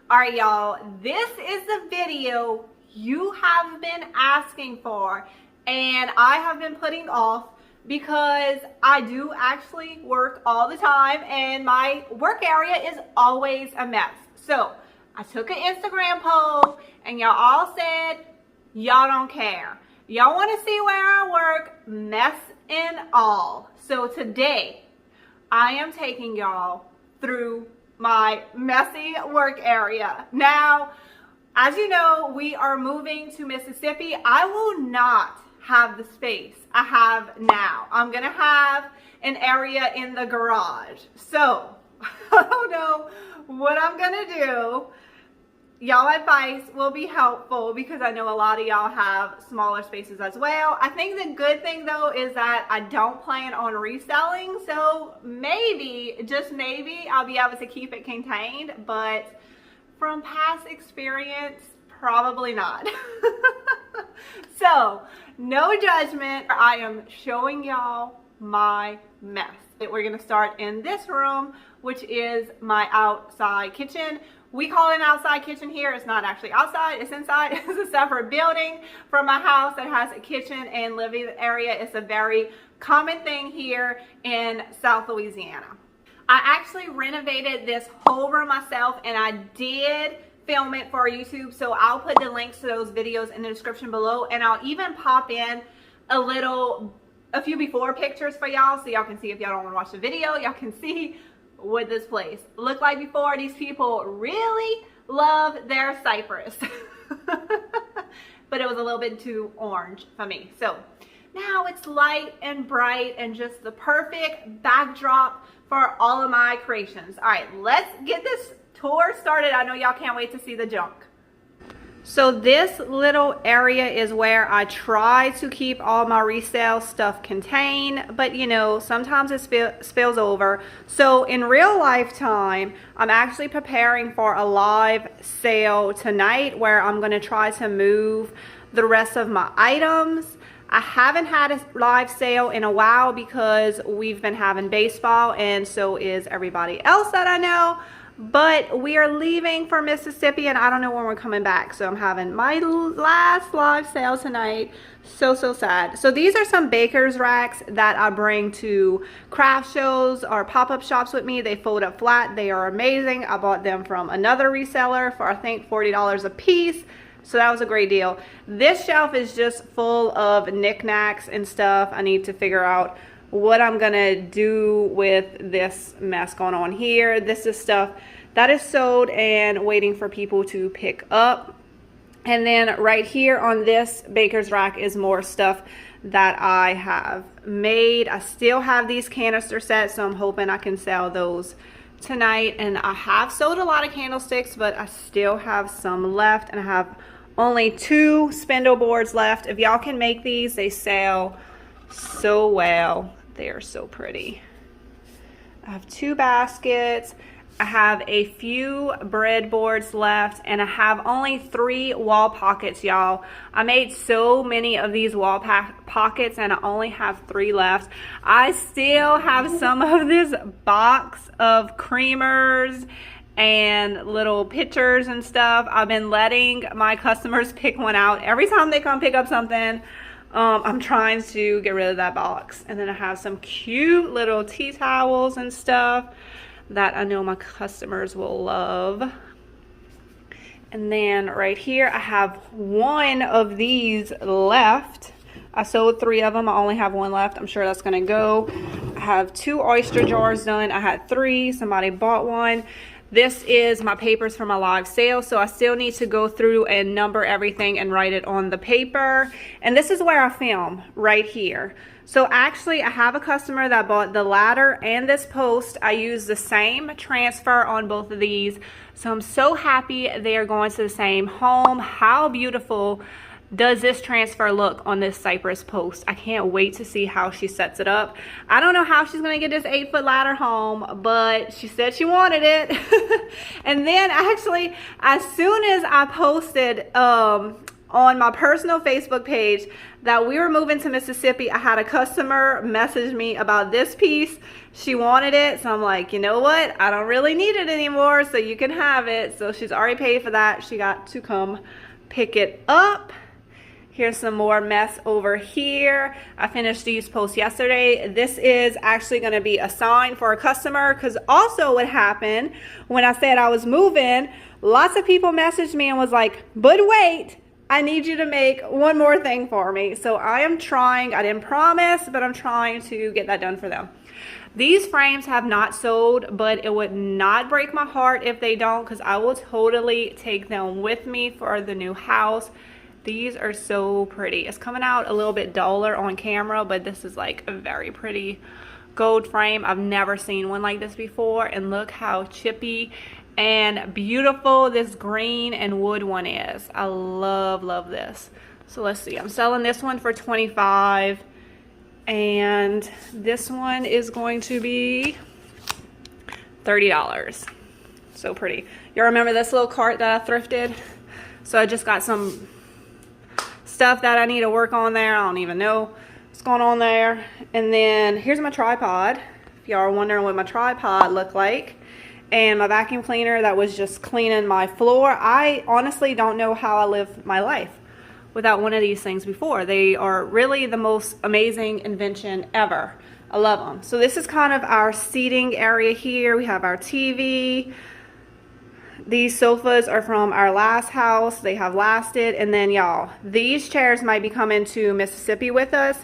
All right, y'all, this is the video you have been asking for and I have been putting off because I do actually work all the time and my work area is always a mess. So I took an Instagram poll and y'all all said y'all don't care. Y'all want to see where I work, mess and all. So today I am taking y'all through my messy work area. Now, as you know, we are moving to Mississippi. I will not have the space I have now. I'm gonna have an area in the garage. So, I don't know what I'm gonna do. Y'all advice will be helpful because I know a lot of y'all have smaller spaces as well. I think the good thing though is that I don't plan on reselling, so maybe, just maybe, I'll be able to keep it contained, but from past experience, probably not. So, no judgment. I am showing y'all my mess. We're gonna start in this room, which is my outside kitchen. We call it an outside kitchen here. It's not actually outside, it's inside. It's a separate building from my house that has a kitchen and living area. It's a very common thing here in South Louisiana. I actually renovated this whole room myself and I did film it for YouTube. So I'll put the links to those videos in the description below and I'll even pop in a few before pictures for y'all so y'all can see if y'all don't want to watch the video. Y'all can see what this place looked like before. These people really love their cypress. But it was a little bit too orange for me. So now it's light and bright and just the perfect backdrop for all of my creations. All right, let's get this tour started. I know y'all can't wait to see the junk. So this little area is where I try to keep all my resale stuff contained, but you know, sometimes it spills over. So in real life time, I'm actually preparing for a live sale tonight where I'm gonna try to move the rest of my items. I haven't had a live sale in a while because we've been having baseball and so is everybody else that I know. But we are leaving for Mississippi and I don't know when we're coming back. So I'm having my last live sale tonight. So sad. So these are some baker's racks that I bring to craft shows or pop-up shops with me. They fold up flat. They are amazing. I bought them from another reseller for I think $40 a piece. So that was a great deal. This shelf is just full of knickknacks and stuff. I need to figure out what I'm gonna do with this mess going on here. This is stuff that is sold and waiting for people to pick up. And then right here on this baker's rack is more stuff that I have made. I still have these canister sets, so I'm hoping I can sell those tonight. And I have sold a lot of candlesticks, but I still have some left and I have only 2 spindle boards left. If y'all can make these, they sell so well. They are so pretty. I have 2 baskets. I have a few breadboards left and I have only 3 wall pockets, y'all. I made so many of these wall pockets and I only have 3 left. I still have some of this box of creamers and little pictures and stuff. I've been letting my customers pick one out. Every time they come pick up something, I'm trying to get rid of that box. And then I have some cute little tea towels and stuff that I know my customers will love. And then right here, I have 1 of these left. I sold 3 of them. I only have 1 left. I'm sure that's gonna go. I have 2 oyster jars done. I had 3. Somebody bought 1. This is my papers for my live sale, so I still need to go through and number everything and write it on the paper. And this is where I film, right here. So actually, I have a customer that bought the ladder and this post. I use the same transfer on both of these. So I'm so happy they are going to the same home. How beautiful does this transfer look on this cypress post? I can't wait to see how she sets it up. I don't know how she's gonna get this 8-foot ladder home, but she said she wanted it. And then actually, as soon as I posted on on my personal Facebook page that we were moving to Mississippi. I had a customer message me about this piece. She wanted it, so I'm like, you know what? I don't really need it anymore, so you can have it. So she's already paid for that. She got to come pick it up. Here's some more mess over here. I finished these posts yesterday. This is actually gonna be a sign for a customer, because also what happened when I said I was moving, lots of people messaged me and was like, but wait, I need you to make one more thing for me. So I am trying, I didn't promise, but I'm trying to get that done for them. These frames have not sold, but it would not break my heart if they don't, because I will totally take them with me for the new house. These are so pretty. It's coming out a little bit duller on camera, but this is like a very pretty gold frame. I've never seen one like this before, and look how chippy and beautiful this green and wood one is. I love this. So let's see, I'm selling this one for $25, and this one is going to be $30. So pretty. Y'all remember this little cart that I thrifted? So I just got some stuff that I need to work on there. I don't even know what's going on there. And then here's my tripod, if y'all are wondering what my tripod looked like, and my vacuum cleaner that was just cleaning my floor. I honestly don't know how I live my life without one of these things before. They are really the most amazing invention ever. I love them. So this is kind of our seating area here. We have our TV. These sofas are from our last house. They have lasted. And then y'all, these chairs might be coming to Mississippi with us.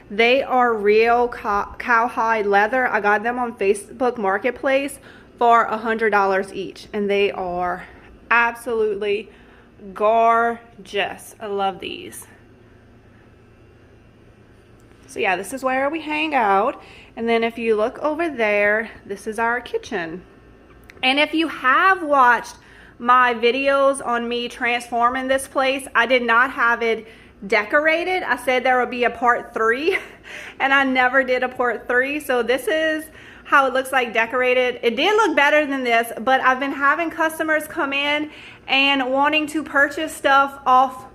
They are real cowhide leather. I got them on Facebook Marketplace for $100 each, and they are absolutely gorgeous. I love these. So yeah, this is where we hang out. And then if you look over there, this is our kitchen. And if you have watched my videos on me transforming this place, I did not have it decorated. I said there would be a part 3, and I never did a part 3. So this is how it looks like decorated. It did look better than this, but I've been having customers come in and wanting to purchase stuff off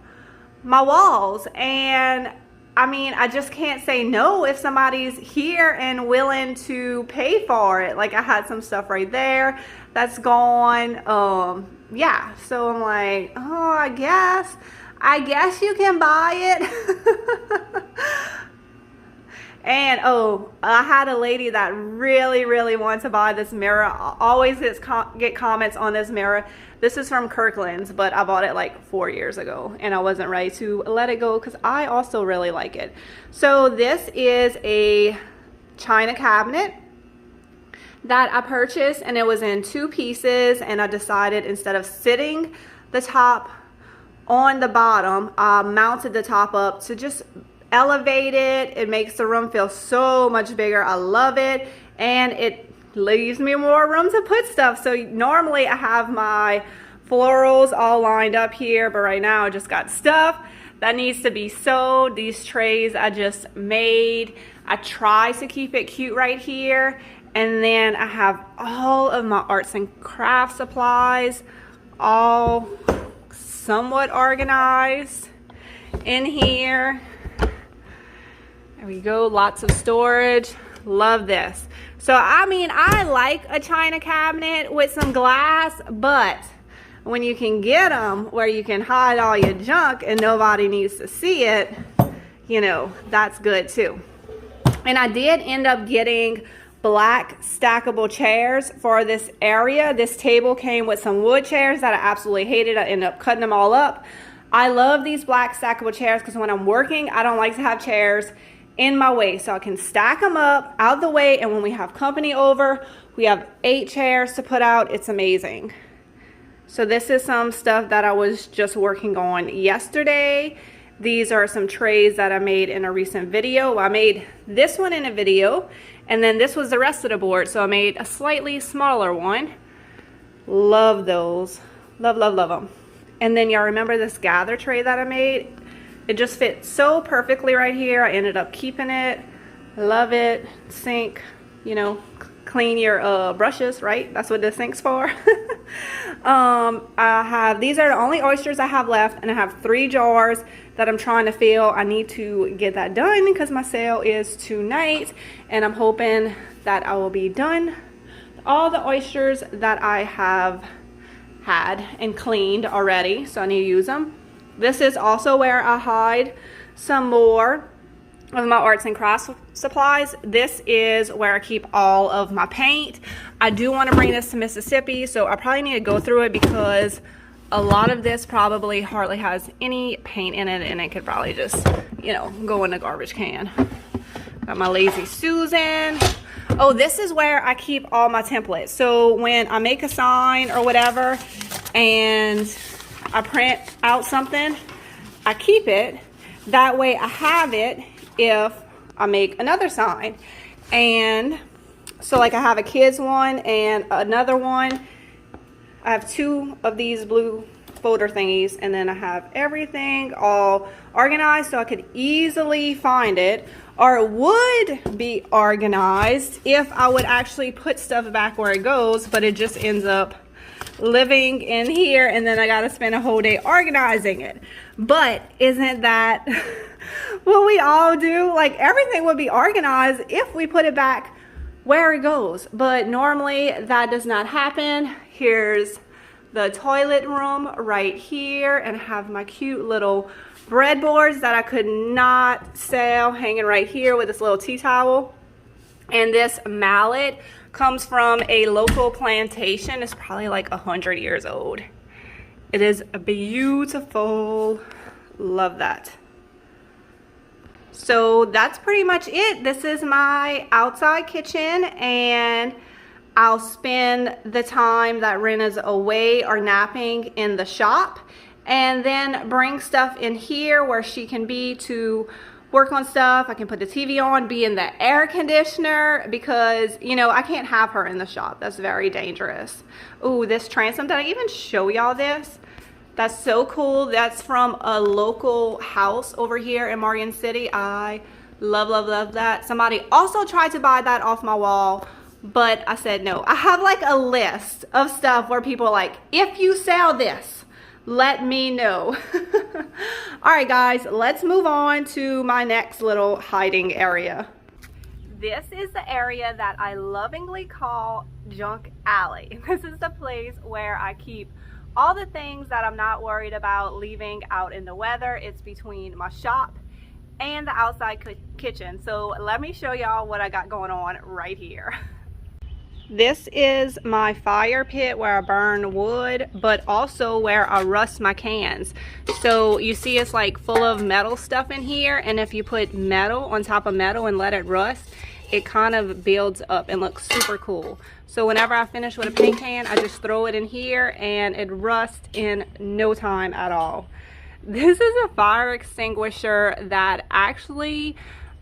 my walls, and I mean, I just can't say no if somebody's here and willing to pay for it. Like I had some stuff right there that's gone. Yeah, so I'm like, oh, I guess you can buy it. And oh, I had a lady that really wanted to buy this mirror. I always get comments on this mirror. This is from Kirkland's, but I bought it like 4 years ago, and I wasn't ready to let it go because I also really like it. So this is a china cabinet that I purchased, and it was in 2 pieces, and I decided instead of sitting the top on the bottom, I mounted the top up to just elevate it. It makes the room feel so much bigger. I love it, and it leaves me more room to put stuff. So normally I have my florals all lined up here, but right now I just got stuff that needs to be sewed. These trays I just made. I try to keep it cute right here, and then I have all of my arts and crafts supplies all somewhat organized in here. There we go, lots of storage. Love this. So I mean, I like a china cabinet with some glass, but when you can get them where you can hide all your junk and nobody needs to see it, you know, that's good too. And I did end up getting black stackable chairs for this area. This table came with some wood chairs that I absolutely hated. I ended up cutting them all up. I love these black stackable chairs because when I'm working, I don't like to have chairs in my way, so I can stack them up out the way, and when we have company over, we have 8 chairs to put out. It's amazing. So this is some stuff that I was just working on yesterday. These are some trays that I made in a recent video. I made this one in a video, and then this was the rest of the board, so I made a slightly smaller one. Love those. Love them. And then y'all remember this gather tray that I made? It just fit so perfectly right here. I ended up keeping it. Love it. Sink, you know, clean your brushes, right? That's what this sink's for. These are the only oysters I have left, and I have 3 jars that I'm trying to fill. I need to get that done because my sale is tonight, and I'm hoping that I will be done all the oysters that I have had and cleaned already, so I need to use them. This is also where I hide some more of my arts and crafts supplies. This is where I keep all of my paint. I do want to bring this to Mississippi, so I probably need to go through it because a lot of this probably hardly has any paint in it, and it could probably just, you know, go in the garbage can. Got my Lazy Susan. Oh, this is where I keep all my templates. So when I make a sign or whatever and I print out something, I keep it. That way I have it if I make another sign. And so like I have a kids one and another one. I have 2 of these blue folder thingies, and then I have everything all organized so I could easily find it, or it would be organized if I would actually put stuff back where it goes, but it just ends up living in here, and then I gotta spend a whole day organizing it. But isn't that what we all do? Like, everything would be organized if we put it back where it goes, but normally that does not happen. Here's the toilet room right here, and I have my cute little breadboards that I could not sell hanging right here with this little tea towel. And this mallet comes from a local plantation. It's probably like 100 years old. It is beautiful. Love that. So that's pretty much it. This is my outside kitchen, and I'll spend the time that Ren is away or napping in the shop, and then bring stuff in here where she can be to work on stuff. I can put the TV on, be in the air conditioner, because, you know, I can't have her in the shop. That's very dangerous. Ooh, this transom, did I even show y'all this? That's so cool. That's from a local house over here in Morgan City. I love, love, love that. Somebody also tried to buy that off my wall, but I said no. I have like a list of stuff where people are like, if you sell this, let me know. All right, guys, let's move on to my next little hiding area. This is the area that I lovingly call Junk Alley. This is the place where I keep all the things that I'm not worried about leaving out in the weather. It's between my shop and the outside kitchen. So let me show y'all what I got going on right here. This is my fire pit where I burn wood, but also where I rust my cans. So you see it's like full of metal stuff in here, and if you put metal on top of metal and let it rust, it kind of builds up and looks super cool. So whenever I finish with a paint can, I just throw it in here and it rusts in no time at all. This is a fire extinguisher that actually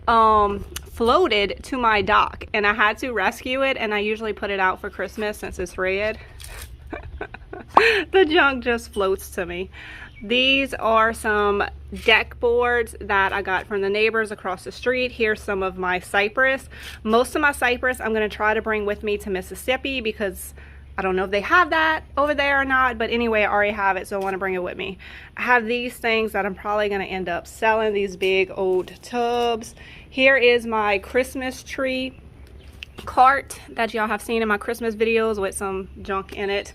floated to my dock, and I had to rescue it, and I usually put it out for Christmas since it's red. The junk just floats to me. These are some deck boards that I got from the neighbors across the street. Here's some of my cypress. Most of my cypress I'm going to try to bring with me to Mississippi because I don't know if they have that over there or not, but anyway, I already have it, so I want to bring it with me. I have these things that I'm probably going to end up selling, these big old tubs. Here is my Christmas tree cart that y'all have seen in my Christmas videos with some junk in it.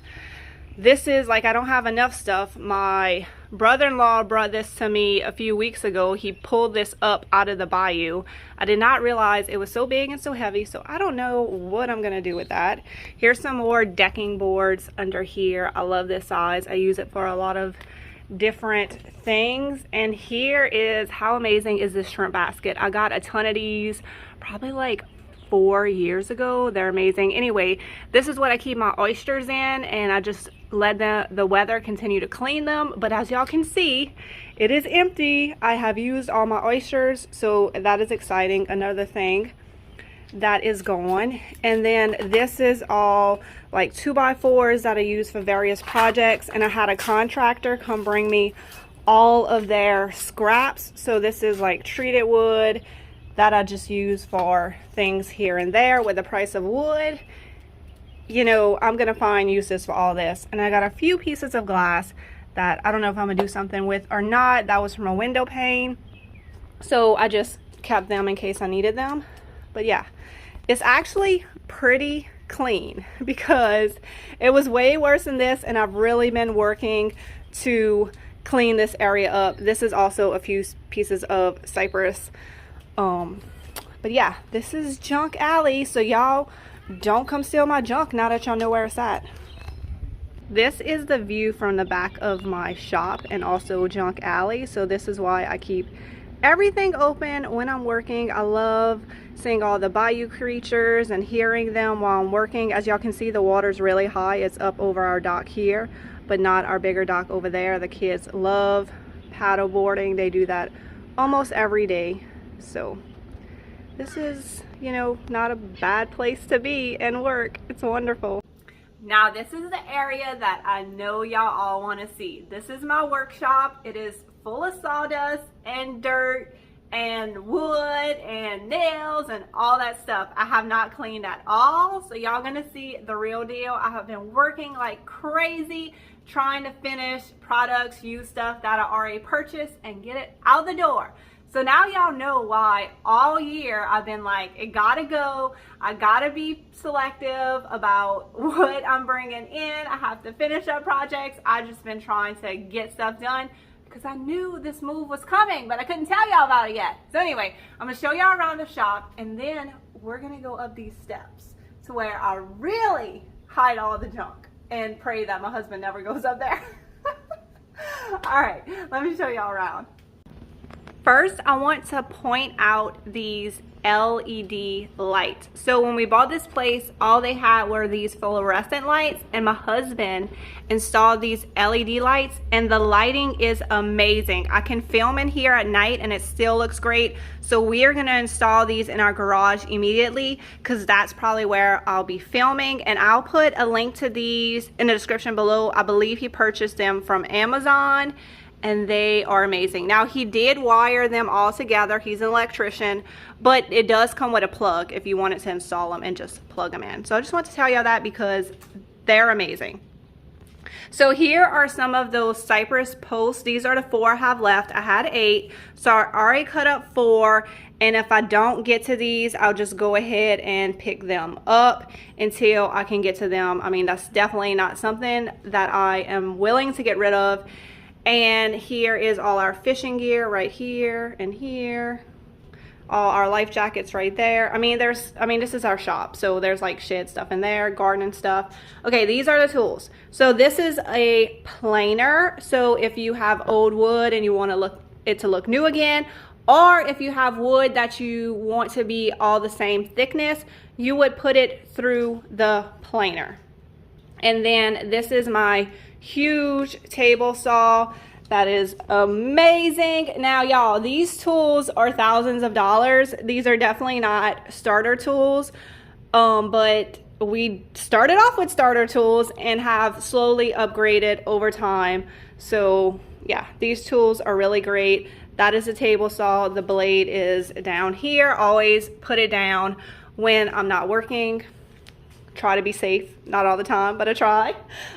This is like, I don't have enough stuff. My brother-in-law brought this to me a few weeks ago. He pulled this up out of the bayou. I did not realize it was so big and so heavy, so I don't know what I'm gonna do with that. Here's some more decking boards under here. I love this size. I use it for a lot of different things. And here is, how amazing is this shrimp basket? I got a ton of these probably like 4 years ago. They're amazing. Anyway, this is what I keep my oysters in, and I just let the weather continue to clean them. But as y'all can see, it is empty. I have used all my oysters, so that is exciting. Another thing that is gone. And then this is all like 2x4s that I use for various projects, and I had a contractor come bring me all of their scraps. So this is like treated wood, that I just use for things here and there. With the price of wood, you know, I'm gonna find uses for all this. And I got a few pieces of glass that I don't know if I'm gonna do something with or not. That was from a window pane, so I just kept them in case I needed them. But yeah, it's actually pretty clean because it was way worse than this, and I've really been working to clean this area up. This is also a few pieces of cypress. But yeah, this is Junk Alley, so y'all don't come steal my junk now that y'all know where it's at. This is the view from the back of my shop and also Junk Alley, so this is why I keep everything open when I'm working. I love seeing all the bayou creatures and hearing them while I'm working. As y'all can see, the water's really high. It's up over our dock here, but not our bigger dock over there. The kids love paddle boarding. They do that almost every day. So this is, you know, not a bad place to be and work. It's wonderful. Now this is the area that I know y'all all want to see. This is my workshop. It is full of sawdust and dirt and wood and nails and all that stuff. I have not cleaned at all, so y'all gonna see the real deal. I have been working like crazy trying to finish products, use stuff that I already purchased and get it out the door. So now y'all know why all year I've been like, it gotta go. I gotta be selective about what I'm bringing in. I have to finish up projects. I've just been trying to get stuff done because I knew this move was coming, but I couldn't tell y'all about it yet. So anyway, I'm gonna show y'all around the shop, and then we're gonna go up these steps to where I really hide all the junk and pray that my husband never goes up there. All right, let me show y'all around. First, I want to point out these LED lights. So when we bought this place, all they had were these fluorescent lights, and my husband installed these LED lights, and the lighting is amazing. I can film in here at night and it still looks great. So we are gonna install these in our garage immediately because that's probably where I'll be filming, and I'll put a link to these in the description below. I believe he purchased them from Amazon, and they are amazing. Now, he did wire them all together. He's an electrician, but it does come with a plug if you wanted to install them and just plug them in. So I just want to tell y'all that because they're amazing. So here are some of those cypress posts. These are the 4 I have left. I had 8, so I already cut up 4, and if I don't get to these, I'll just go ahead and pick them up until I can get to them. I mean, that's definitely not something that I am willing to get rid of. And here is all our fishing gear right here and here. All our life jackets right there. I mean, this is our shop, so there's like shed stuff in there, gardening stuff. Okay, these are the tools. So this is a planer. So if you have old wood and you want to look new again, or if you have wood that you want to be all the same thickness, you would put it through the planer. And then this is my huge table saw that is amazing. Now y'all, these tools are thousands of dollars. These are definitely not starter tools, but we started off with starter tools and have slowly upgraded over time. So yeah, these tools are really great. That is a table saw. The blade is down here. Always put it down when I'm not working. Try to be safe, not all the time, but I try.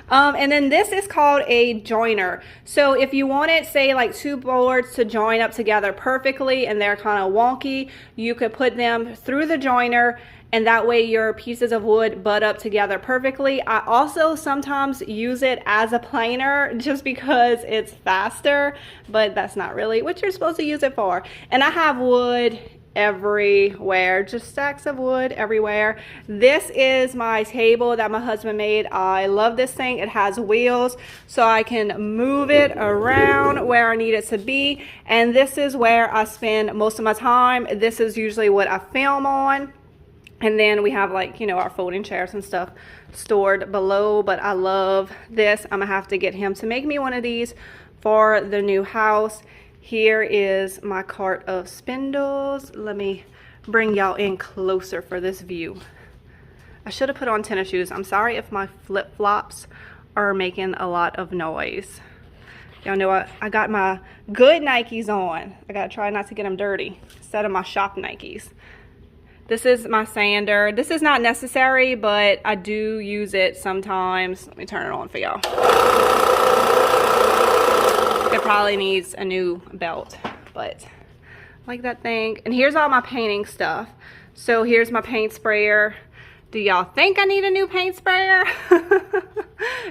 And then this is called a joiner. So if you wanted, say, like 2 boards to join up together perfectly and they're kind of wonky, you could put them through the joiner, and that way your pieces of wood butt up together perfectly. I also sometimes use it as a planer just because it's faster, but that's not really what you're supposed to use it for. And I have wood everywhere, just stacks of wood everywhere. This is my table that my husband made. I love this thing. It has wheels so I can move it around where I need it to be, and this is where I spend most of my time. This is usually what I film on, and then we have, like, you know, our folding chairs and stuff stored below. But I love this. I'm gonna have to get him to make me one of these for the new house. Here is my cart of spindles. Let me bring y'all in closer for this view. I should have put on tennis shoes. I'm sorry if my flip-flops are making a lot of noise. Y'all know I got my good Nikes on. I gotta try not to get them dirty. instead of my shop Nikes. This is my sander. This is not necessary, but I do use it sometimes. Let me turn it on for y'all. It probably needs a new belt, but I like that thing. And here's all my painting stuff. So here's my paint sprayer. Do y'all think I need a new paint sprayer?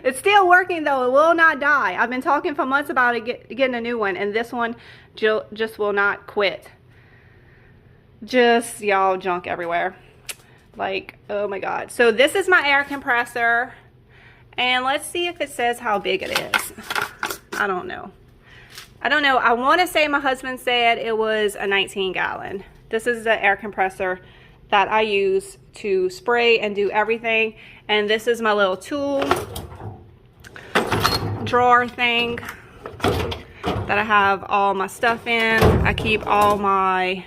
It's still working though. It will not die. I've been talking for months about it, getting a new one, and this one just will not quit. Just, y'all, junk everywhere. Like, oh my God. So this is my air compressor, and let's see if it says how big it is. I don't know. I want to say my husband said it was a 19-gallon. This is the air compressor that I use to spray and do everything. And this is my little tool drawer thing that I have all my stuff in. I keep all my,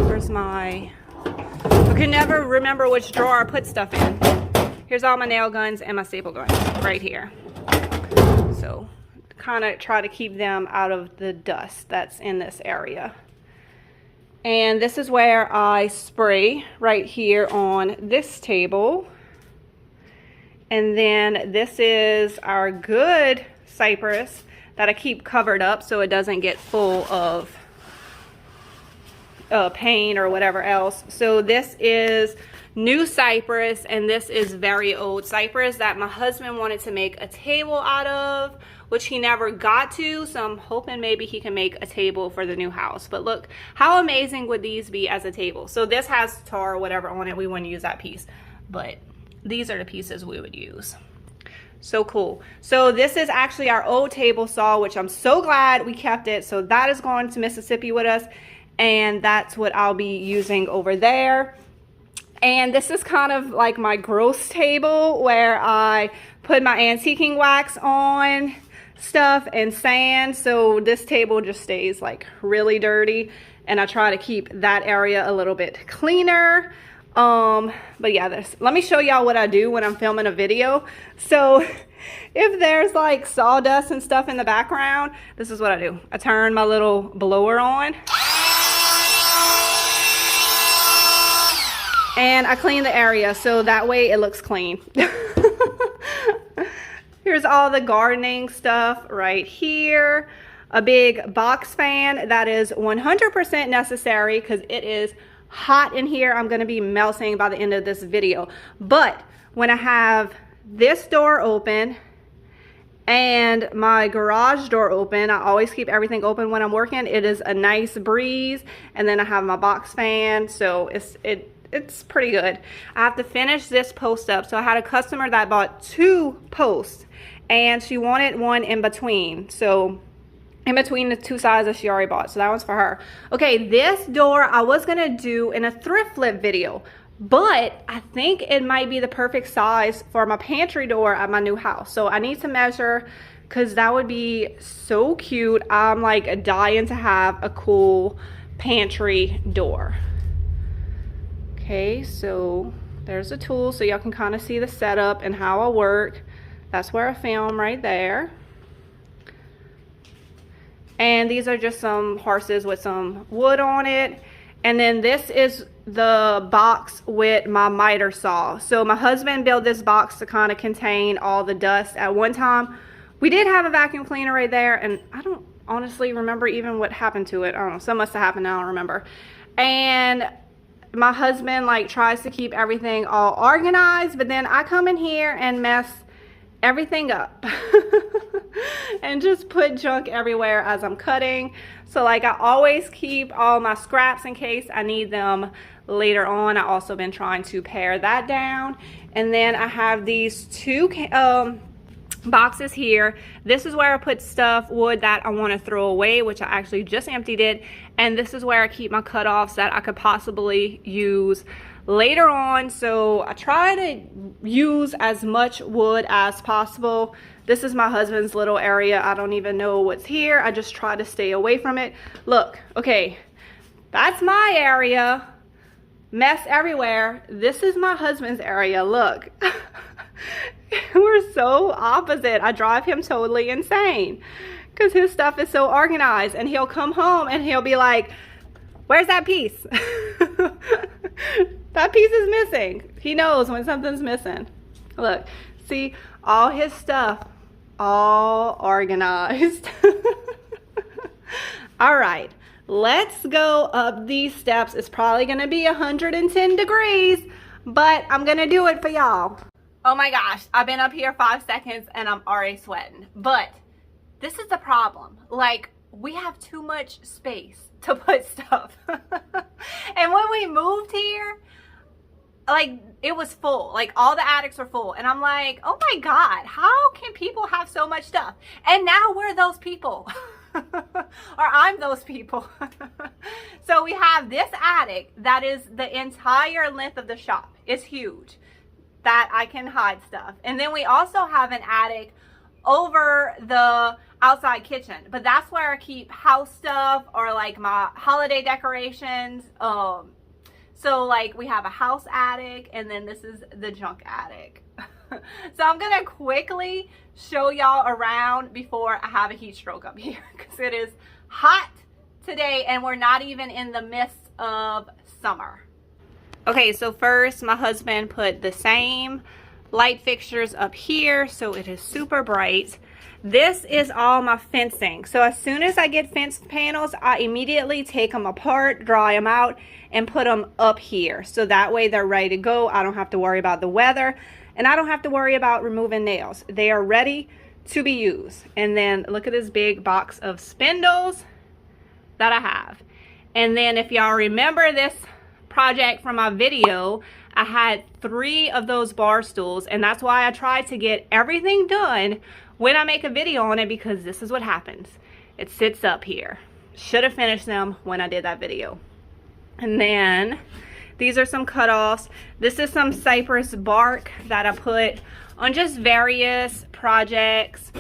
where's my, I can never remember which drawer I put stuff in. Here's all my nail guns and my staple guns right here. So kind of try to keep them out of the dust that's in this area. And this is where I spray, right here on this table. And then this is our good cypress that I keep covered up so it doesn't get full of paint or whatever else. So this is new cypress, and this is very old cypress that my husband wanted to make a table out of, which he never got to. So I'm hoping maybe he can make a table for the new house. But look, how amazing would these be as a table? So this has tar or whatever on it. We wouldn't use that piece, but these are the pieces we would use. So cool. So this is actually our old table saw, which I'm so glad we kept it. So that is going to Mississippi with us, and that's what I'll be using over there. And this is kind of like my gross table where I put my antiquing wax on stuff and sand. So this table just stays like really dirty, and I try to keep that area a little bit cleaner. But yeah, let me show y'all what I do when I'm filming a video. So if there's like sawdust and stuff in the background, this is what I do. I turn my little blower on, and I clean the area so that way it looks clean. Here's all the gardening stuff right here. A big box fan that is 100% necessary because it is hot in here. I'm going to be melting by the end of this video. But when I have this door open and my garage door open, I always keep everything open when I'm working. It is a nice breeze. And then I have my box fan, so it's pretty good. I have to finish this post up. So I had a customer that bought 2 posts, and she wanted one in between. So in between the 2 sides that she already bought. So that one's for her. Okay, this door I was gonna do in a thrift flip video, but I think it might be the perfect size for my pantry door at my new house. So I need to measure, because that would be so cute. I'm like dying to have a cool pantry door. Okay, so there's a tool so y'all can kind of see the setup and how I work. That's where I film right there. And these are just some horses with some wood on it. And then this is the box with my miter saw. So my husband built this box to kind of contain all the dust. At one time, we did have a vacuum cleaner right there, and I don't honestly remember even what happened to it. I don't know, something must have happened, I don't remember. And my husband like tries to keep everything all organized, but then I come in here and mess everything up and just put junk everywhere as I'm cutting. So like I always keep all my scraps in case I need them later on. I also been trying to pare that down. And then I have these 2 boxes here. This is where I put stuff, wood that I want to throw away, which I actually just emptied it. And this is where I keep my cutoffs that I could possibly use later on. So I try to use as much wood as possible. This is my husband's little area. I don't even know what's here. I just try to stay away from it. Look, okay, that's my area. Mess everywhere. This is my husband's area. Look. We're so opposite. I drive him totally insane because his stuff is so organized, and he'll come home and he'll be like, Where's that piece? That piece is missing. He knows when something's missing. Look, see all his stuff all organized. All right, let's go up these steps. It's probably gonna be 110 degrees, but I'm gonna do it for y'all. Oh my gosh, I've been up here 5 seconds and I'm already sweating. But this is the problem. Like, we have too much space to put stuff. And when we moved here, like, it was full. Like, all the attics were full. And I'm like, oh my God, how can people have so much stuff? And now we're those people. Or I'm those people. So we have this attic that is the entire length of the shop. It's huge, that I can hide stuff. And then we also have an attic over the outside kitchen, but that's where I keep house stuff or like my holiday decorations. So like we have a house attic, and then this is the junk attic. So I'm gonna quickly show y'all around before I have a heat stroke up here, because it is hot today and we're not even in the midst of summer. Okay, so first my husband put the same light fixtures up here, so it is super bright. This is all my fencing. So as soon as I get fence panels, I immediately take them apart, dry them out, and put them up here. So that way they're ready to go. I don't have to worry about the weather, and I don't have to worry about removing nails. They are ready to be used. And then look at this big box of spindles that I have. And then if y'all remember this project from my video, I had 3 of those bar stools, and that's why I tried to get everything done when I make a video on it, because this is what happens. It sits up here. Should have finished them when I did that video. And then these are some cutoffs. This is some cypress bark that I put on just various projects.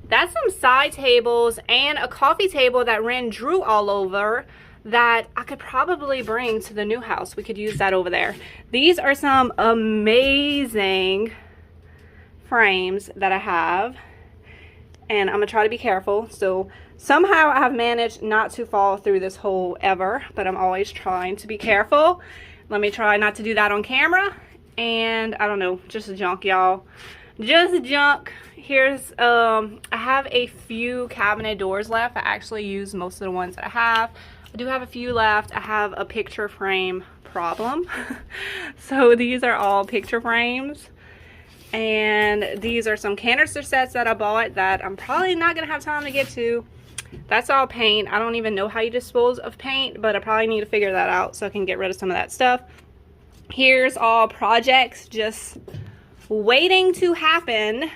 That's some side tables and a coffee table that Ren drew all over that I could probably bring to the new house. We could use that over there. These are some amazing frames that I have, and I'm gonna try to be careful. So somehow I have managed not to fall through this hole ever, but I'm always trying to be careful. Let me try not to do that on camera. And I don't know, just junk, y'all. Just junk. Here's I have a few cabinet doors left. I actually use most of the ones that I have. I do have a few left. I have a picture frame problem. So these are all picture frames. And these are some canister sets that I bought that I'm probably not gonna have time to get to. That's all paint. I don't even know how you dispose of paint, but I probably need to figure that out so I can get rid of some of that stuff. Here's all projects just waiting to happen.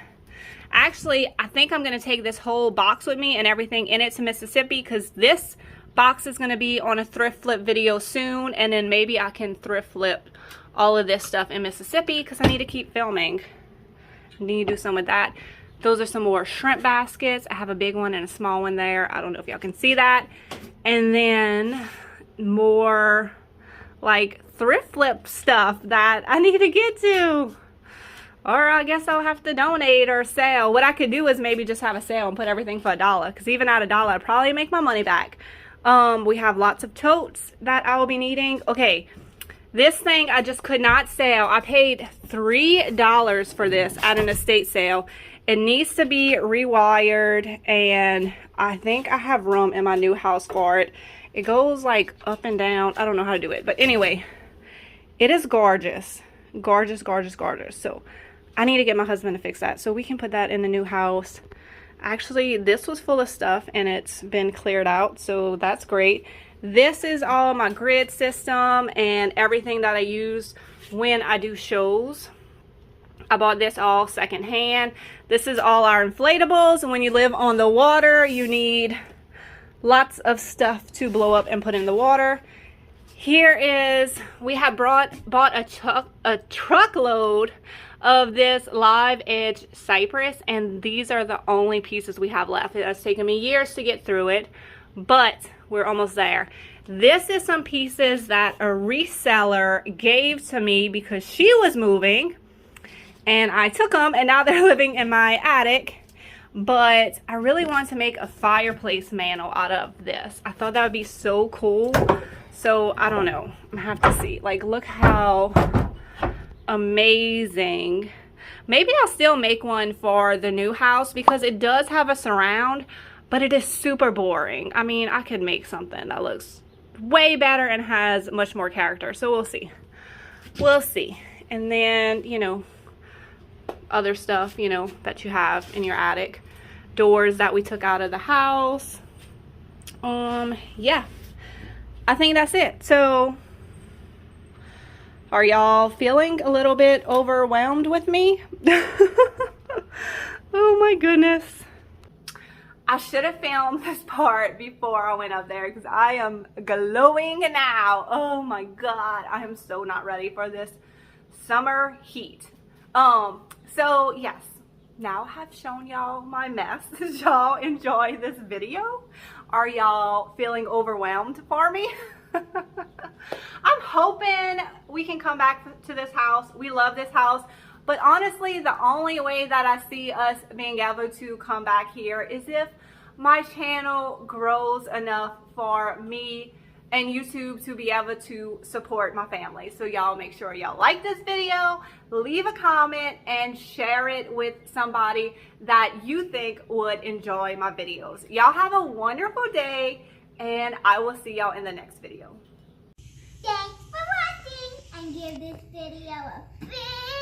Actually, I think I'm gonna take this whole box with me and everything in it to Mississippi, because this box is gonna be on a thrift flip video soon, and then maybe I can thrift flip all of this stuff in Mississippi, because I need to keep filming. I need to do some with that. Those are some more shrimp baskets. I have a big one and a small one there. I don't know if y'all can see that. And then more like thrift flip stuff that I need to get to. Or I guess I'll have to donate or sell. What I could do is maybe just have a sale and put everything for $1, because even at $1, I'd probably make my money back. We have lots of totes that I will be needing. Okay, this thing I just could not sell. I paid $3 for this at an estate sale. It needs to be rewired, and I think I have room in my new house for it. It goes like up and down. I don't know how to do it, but anyway, it is gorgeous. Gorgeous, gorgeous, gorgeous. So I need to get my husband to fix that so we can put that in the new house. Actually, this was full of stuff and it's been cleared out, so that's great. This is all my grid system and everything that I use when I do shows. I bought this all secondhand. This is all our inflatables, and when you live on the water, you need lots of stuff to blow up and put in the water. Here is, we have bought a truckload of this live edge cypress, and these are the only pieces we have left. It has taken me years to get through it, but we're almost there. This is some pieces that a reseller gave to me because she was moving, and I took them, and now they're living in my attic. But I really want to make a fireplace mantle out of this. I thought that would be so cool. So I don't know, I have to see. Like, look how amazing. Maybe I'll still make one for the new house because it does have a surround, but it is super boring. I mean, I could make something that looks way better and has much more character. So we'll see. We'll see. And then, you know, other stuff, you know, that you have in your attic. Doors that we took out of the house. Yeah. I think that's it. So, are y'all feeling a little bit overwhelmed with me? Oh my goodness. I should have filmed this part before I went up there because I am glowing now. Oh my God. I am so not ready for this summer heat. So yes, now I have shown y'all my mess. Did y'all enjoy this video? Are y'all feeling overwhelmed for me? I'm hoping we can come back to this house. We love this house. But honestly, the only way that I see us being able to come back here is if my channel grows enough for me and YouTube to be able to support my family. So y'all make sure y'all like this video, leave a comment, and share it with somebody that you think would enjoy my videos. Y'all have a wonderful day, and I will see y'all in the next video. Thanks for watching, and give this video a big